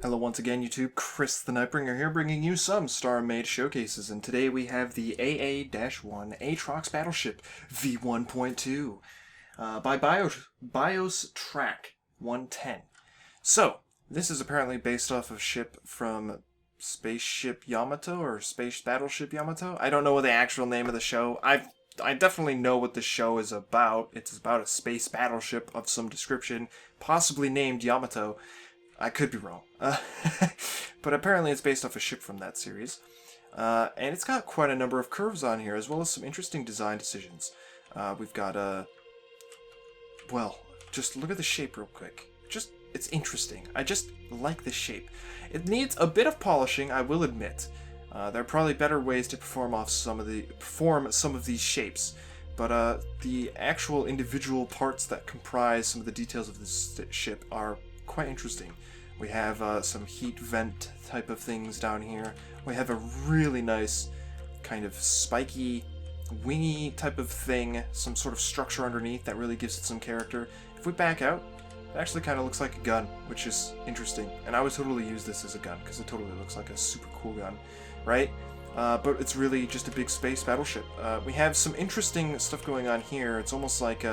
Hello once again, YouTube. Chris the Nightbringer here, bringing you some StarMade showcases, and today we have the AA-1 Atrox Battleship V1.2 by BIOS Track 110. So, this is apparently based off of a ship from Spaceship Yamato, or Space Battleship Yamato. I don't know what the actual name of the show. I definitely know what the show is about. It's about a space battleship of some description, possibly named Yamato. I could be wrong. But apparently it's based off a ship from that series. And it's got quite a number of curves on here, as well as some interesting design decisions. We've got well, just look at the shape real quick. It's interesting. I just like the shape. It needs a bit of polishing, I will admit. There are probably better ways to perform some of these shapes. But the actual individual parts that comprise some of the details of this ship are quite interesting. We have some heat vent type of things down here. We have a really nice kind of spiky, wingy type of thing, some sort of structure underneath that really gives it some character. If we back out, it actually kind of looks like a gun, which is interesting. And I would totally use this as a gun, because it totally looks like a super cool gun, right? But it's really just a big space battleship. We have some interesting stuff going on here. It's almost like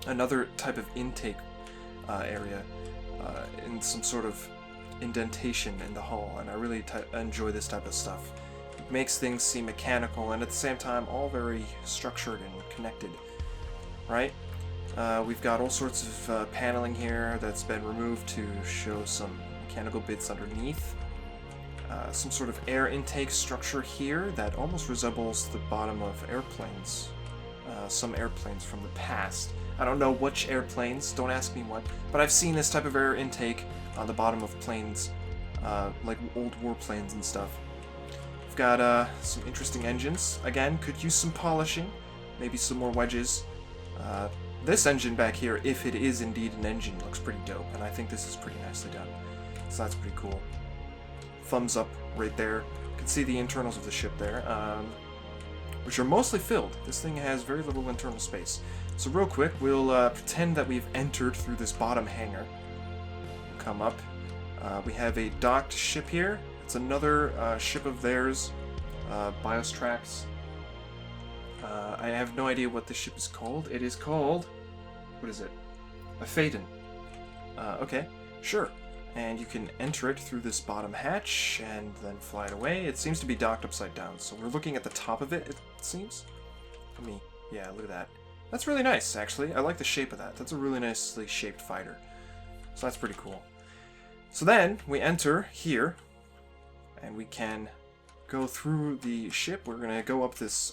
another type of intake area. In some sort of indentation in the hull, and I really enjoy this type of stuff. It makes things seem mechanical and at the same time all very structured and connected, right? We've got all sorts of paneling here that's been removed to show some mechanical bits underneath. Some sort of air intake structure here that almost resembles the bottom of airplanes. Some airplanes from the past. I don't know which airplanes, don't ask me what, but I've seen this type of air intake on the bottom of planes, like old warplanes and stuff. We've got some interesting engines. Again, could use some polishing, maybe some more wedges. This engine back here, if it is indeed an engine, looks pretty dope, and I think this is pretty nicely done. So that's pretty cool. Thumbs up right there. You can see the internals of the ship there, which are mostly filled. This thing has very little internal space. So real quick, we'll pretend that we've entered through this bottom hangar. We'll come up. We have a docked ship here. It's another ship of theirs, BIOS Tracks. I have no idea what this ship is called. It is called... what is it? A Phaeton. Okay, sure. And you can enter it through this bottom hatch and then fly it away. It seems to be docked upside down, so we're looking at the top of it, it seems. Yeah, look at that. That's really nice, actually. I like the shape of that. That's a really nicely shaped fighter. So that's pretty cool. So then, we enter here, and we can go through the ship. We're going to go up this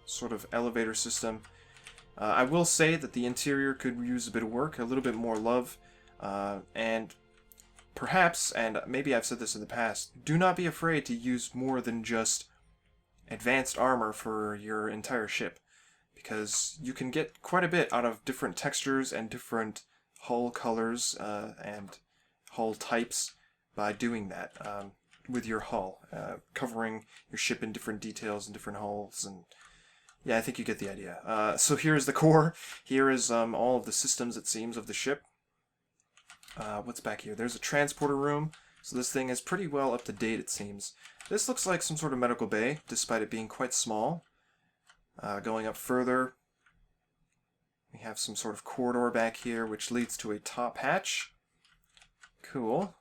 sort of elevator system. I will say that the interior could use a bit of work, a little bit more love, and perhaps, and maybe I've said this in the past, do not be afraid to use more than just advanced armor for your entire ship, because you can get quite a bit out of different textures and different hull colors and hull types by doing that with your hull, covering your ship in different details and different hulls, and yeah, I think you get the idea. So here's the core. Here is all of the systems, it seems, of the ship. What's back here? There's a transporter room, so this thing is pretty well up to date, it seems. This looks like some sort of medical bay, despite it being quite small. Going up further, we have some sort of corridor back here, which leads to a top hatch. Cool.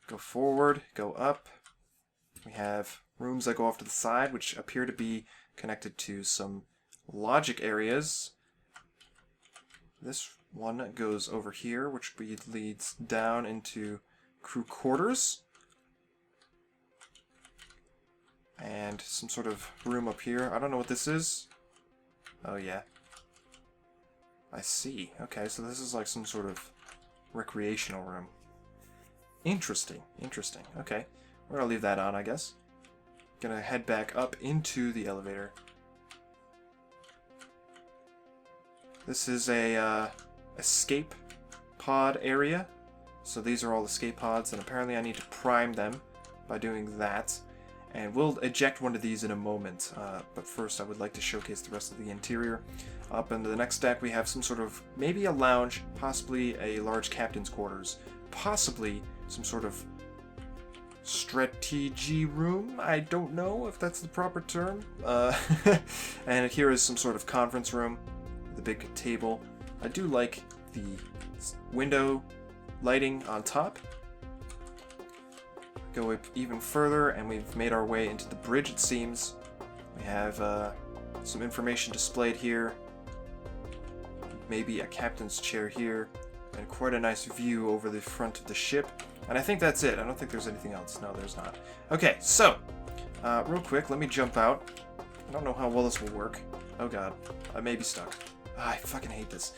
Go forward, go up. We have rooms that go off to the side, which appear to be connected to some logic areas. This one goes over here, which leads down into crew quarters. And some sort of room up here. I don't know what this is. Oh, yeah. I see. Okay, so this is like some sort of recreational room. Interesting. Interesting. Okay. We're gonna leave that on, I guess. Gonna head back up into the elevator. This is a escape pod area. So these are all escape pods, and apparently I need to prime them by doing that. And we'll eject one of these in a moment, but first I would like to showcase the rest of the interior. Up into the next deck we have some sort of, maybe a lounge, possibly a large captain's quarters, possibly some sort of strategy room. I don't know if that's the proper term. And here is some sort of conference room with a big table. I do like the window lighting on top. Go up even further, and we've made our way into the bridge, it seems. We have some information displayed here. Maybe a captain's chair here. And quite a nice view over the front of the ship. And I think that's it. I don't think there's anything else. No, there's not. Okay, so, real quick, let me jump out. I don't know how well this will work. Oh god, I may be stuck. I fucking hate this.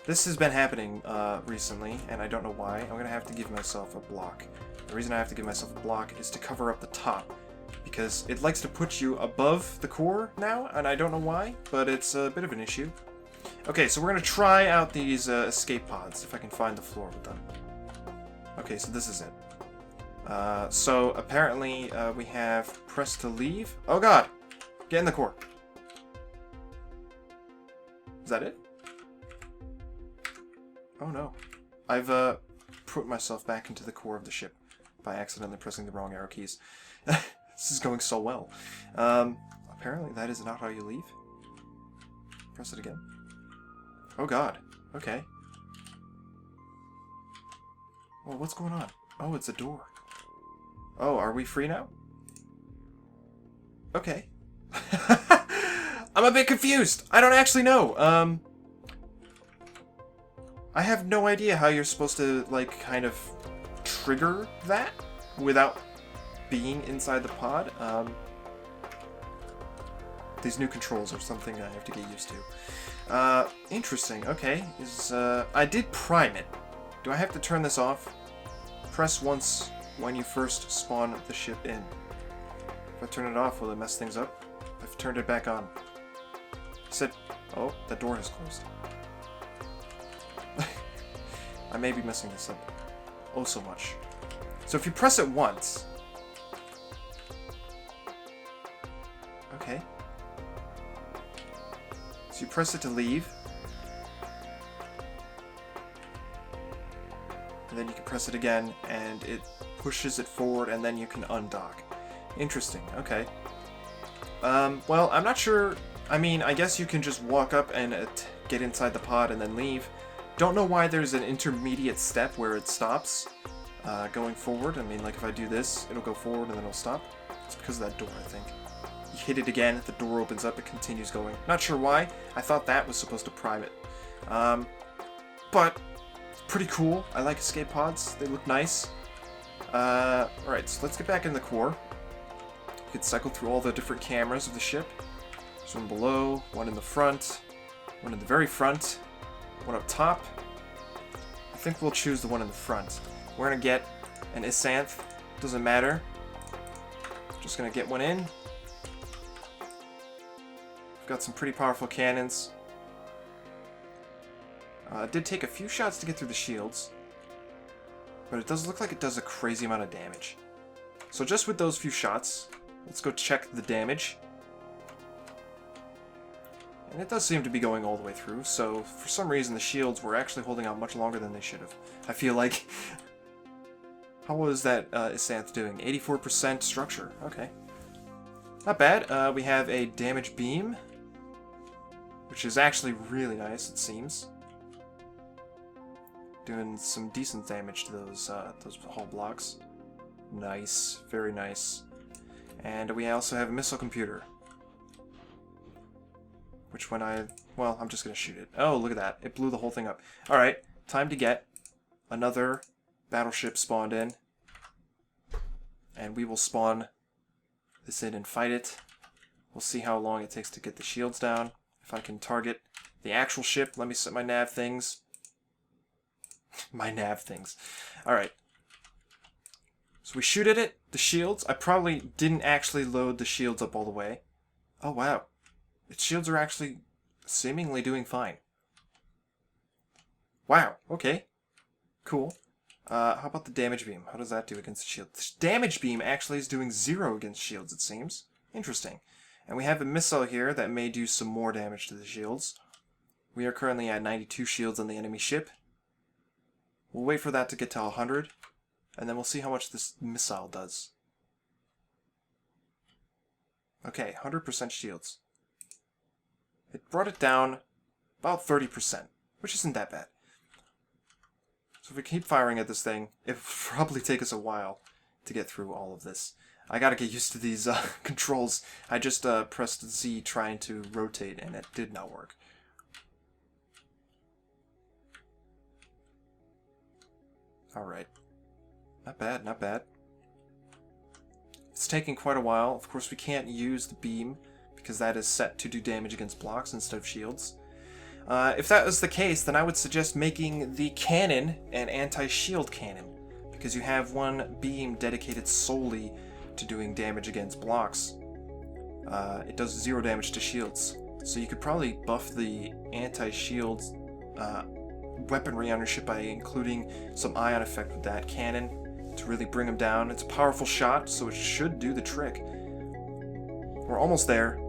This has been happening recently, and I don't know why. I'm gonna have to give myself a block. The reason I have to give myself a block is to cover up the top, because it likes to put you above the core now, and I don't know why, but it's a bit of an issue. Okay, so we're gonna try out these escape pods, if I can find the floor with them. Okay, so this is it. So apparently we have press to leave. Oh god! Get in the core. Is that it? Oh no. I've put myself back into the core of the ship by accidentally pressing the wrong arrow keys. This is going so well. Apparently that is not how you leave. Press it again. Oh god. Okay. Well, what's going on? Oh, it's a door. Oh, are we free now? Okay. I'm a bit confused. I don't actually know. I have no idea how you're supposed to, like, kind of trigger that without being inside the pod. These new controls are something I have to get used to. Interesting. Okay. I did prime it. Do I have to turn this off? Press once when you first spawn the ship in. If I turn it off, will it mess things up? I've turned it back on. Oh, the door has closed. I may be messing this up. Oh, so much. So if you press it once... Okay. So you press it to leave. And then you can press it again, and it pushes it forward, and then you can undock. Interesting, okay. Well, I'm not sure... I mean, I guess you can just walk up and get inside the pod and then leave. Don't know why there's an intermediate step where it stops going forward. I mean, like if I do this, it'll go forward and then it'll stop. It's because of that door, I think. You hit it again, the door opens up, it continues going. Not sure why. I thought that was supposed to prime it. But pretty cool. I like escape pods. They look nice. Alright, so let's get back in the core. We can cycle through all the different cameras of the ship. There's one below, one in the front, one in the very front, one up top. I think we'll choose the one in the front. We're gonna get an Isanth. Doesn't matter. Just gonna get one in. We've got some pretty powerful cannons. It did take a few shots to get through the shields, but it does look like it does a crazy amount of damage. So just with those few shots, let's go check the damage. And it does seem to be going all the way through, so for some reason the shields were actually holding out much longer than they should have. I feel like... How was that Isanth doing? 84% structure. Okay. Not bad. We have a damage beam, which is actually really nice, it seems. Doing some decent damage to those hull blocks. Nice. Very nice. And we also have a missile computer. Which when well, I'm just going to shoot it. Oh, look at that. It blew the whole thing up. Alright, time to get another battleship spawned in. And we will spawn this in and fight it. We'll see how long it takes to get the shields down. If I can target the actual ship. Let me set my nav things. My nav things. Alright. So we shoot at it. The shields. I probably didn't actually load the shields up all the way. Oh, wow. Its shields are actually seemingly doing fine. Wow, okay. Cool. How about the damage beam? How does that do against the shield? The damage beam actually is doing 0 against shields, it seems. Interesting. And we have a missile here that may do some more damage to the shields. We are currently at 92 shields on the enemy ship. We'll wait for that to get to 100. and then we'll see how much this missile does. Okay, 100% shields. It brought it down about 30%, which isn't that bad. So if we keep firing at this thing, it'll probably take us a while to get through all of this. I gotta get used to these controls. I just pressed Z trying to rotate, and it did not work. Alright. Not bad, not bad. It's taking quite a while. Of course, we can't use the beam, because that is set to do damage against blocks instead of shields. If that was the case, then I would suggest making the cannon an anti-shield cannon, because you have one beam dedicated solely to doing damage against blocks. It does 0 damage to shields, so you could probably buff the anti-shield weaponry on your ship by including some ion effect with that cannon to really bring them down. It's a powerful shot, so it should do the trick. We're almost there.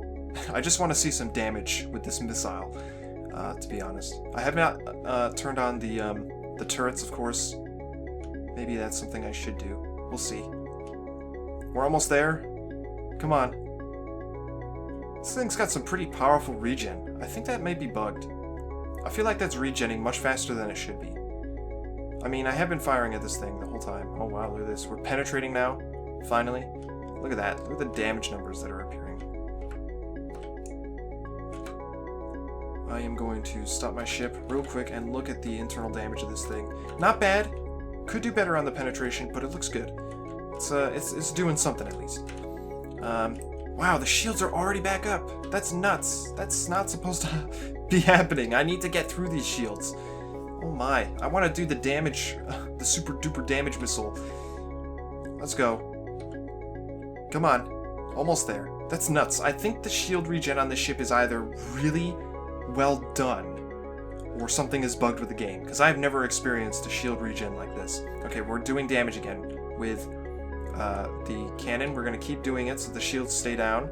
I just want to see some damage with this missile, to be honest. I have not turned on the turrets, of course. Maybe that's something I should do. We'll see. We're almost there. Come on. This thing's got some pretty powerful regen. I think that may be bugged. I feel like that's regenning much faster than it should be. I mean, I have been firing at this thing the whole time. Oh wow, look at this. We're penetrating now. Finally. Look at that. Look at the damage numbers that are appearing. I am going to stop my ship real quick and look at the internal damage of this thing. Not bad. Could do better on the penetration, but it looks good. It's doing something at least. Wow, the shields are already back up. That's nuts. That's not supposed to be happening. I need to get through these shields. Oh my. I want to do the damage, the super duper damage missile. Let's go. Come on. Almost there. That's nuts. I think the shield regen on this ship is either really well done or something is bugged with the game, because I've never experienced a shield regen like this. Okay, we're doing damage again with the cannon. We're going to keep doing it so the shields stay down.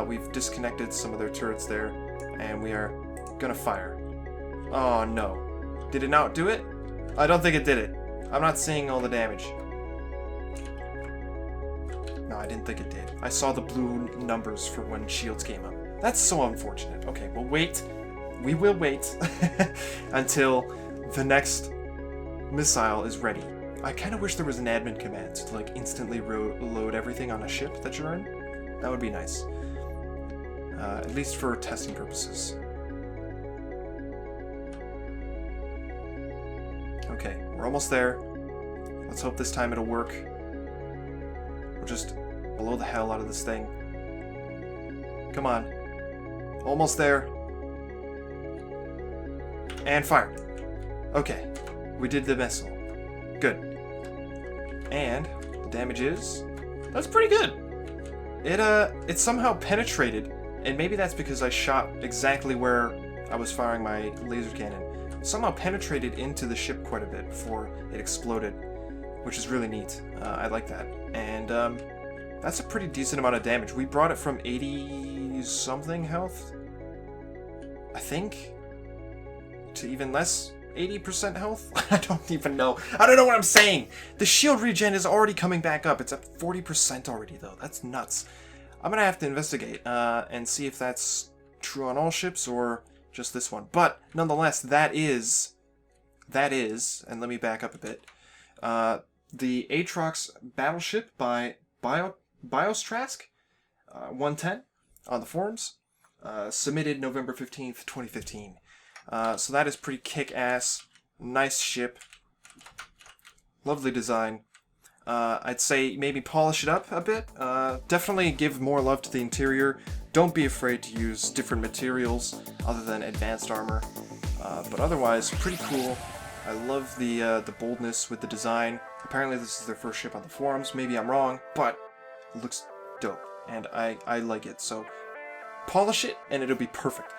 We've disconnected some of their turrets there, and we are going to fire. Oh no. Did it not do it? I don't think it did it. I'm not seeing all the damage. No, I didn't think it did. I saw the blue numbers for when shields came up. That's so unfortunate. Okay, we'll wait. We will wait until the next missile is ready. I kind of wish there was an admin command to like instantly load everything on a ship that you're in. That would be nice. At least for testing purposes. Okay, we're almost there. Let's hope this time it'll work. We're just blow the hell out of this thing. Come on. Almost there. And fire. Okay, we did the missile. Good. And the damage is... that's pretty good. It somehow penetrated, and maybe that's because I shot exactly where I was firing my laser cannon. It somehow penetrated into the ship quite a bit before it exploded, which is really neat. I like that. And that's a pretty decent amount of damage. We brought it from 80-something health, I think, to even less, 80% health? I don't even know. I don't know what I'm saying. The shield regen is already coming back up. It's at 40% already, though. That's nuts. I'm going to have to investigate and see if that's true on all ships or just this one. But nonetheless, that is, and let me back up a bit, the Atrox Battleship by Biostrask 110 on the forums, submitted November 15th, 2015. So that is pretty kick-ass. Nice ship. Lovely design. I'd say maybe polish it up a bit. Definitely give more love to the interior. Don't be afraid to use different materials other than advanced armor. But otherwise, pretty cool. I love the boldness with the design. Apparently this is their first ship on the forums. Maybe I'm wrong, but it looks dope. And I like it. So polish it and it'll be perfect.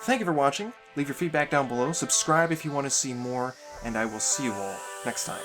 Thank you for watching. Leave your feedback down below. Subscribe if you want to see more. And I will see you all next time.